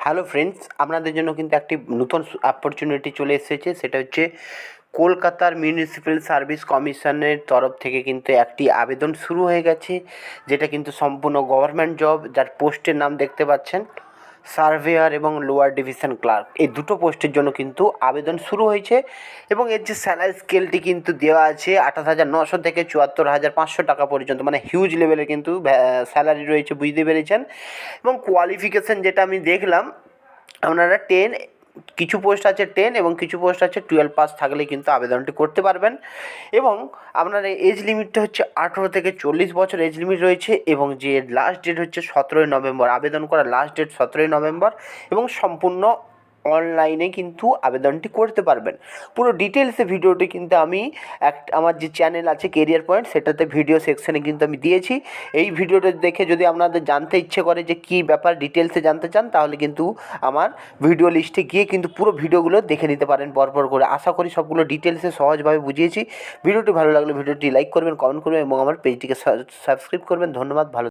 Hello friends, আপনাদের জন্য কিন্তু একটি নতুন অপরচুনিটি চলে এসেছে। সেটা হচ্ছে কলকাতার মিউনিসিপ্যাল সার্ভিস কমিশনের তরফ থেকে কিন্তু একটি আবেদন শুরু হয়ে গেছে, যেটা কিন্তু সম্পূর্ণ গভর্নমেন্ট জব। যার পোস্টের নাম দেখতে পাচ্ছেন, সার্ভেয়ার এবং লোয়ার ডিভিশন ক্লার্ক। এই দুটো পোস্টের জন্য কিন্তু আবেদন শুরু হয়েছে এবং এর যে স্যালারি স্কেলটি কিন্তু দেওয়া আছে 28,900 থেকে 74,500 টাকা পর্যন্ত, মানে হিউজ লেভেলের কিন্তু স্যালারি রয়েছে, বুঝতে পেরেছেন। এবং কোয়ালিফিকেশান যেটা আমি দেখলাম, আপনারা কিছু পোস্ট আছে 10 এবং কিছু পোস্ট আছে 12 পাস থাকলে কিন্তু আবেদনটি করতে পারবেন। এবং আপনার এজ লিমিটটা হচ্ছে 18 থেকে 40 বছর এজ লিমিট রয়েছে। এবং যে লাস্ট ডেট হচ্ছে 17ই নভেম্বর, আবেদন করার লাস্ট ডেট 17ই নভেম্বর। এবং সম্পূর্ণ অনলাইনে কিন্তু আবেদনটি করতে পারবেন। পুরো ডিটেলসে ভিডিওটি কিন্তু আমি আমার যে চ্যানেল আছে কেরিয়ার পয়েন্ট, সেটাতে ভিডিও সেকশানে কিন্তু আমি দিয়েছি। এই ভিডিওটা দেখে যদি আপনাদের জানতে ইচ্ছে করে যে কী ব্যাপার ডিটেলসে জানতে চান, তাহলে কিন্তু আমার ভিডিও লিস্টে গিয়ে কিন্তু পুরো ভিডিওগুলো দেখে নিতে পারেন পরপর করে। আশা করি সবগুলো ডিটেলসে সহজভাবে বুঝিয়েছি। ভিডিওটি ভালো লাগলে ভিডিওটি লাইক করবেন, কমেন্ট করবেন এবং আমার পেজটিকে সাবস্ক্রাইব করবেন। ধন্যবাদ। ভালো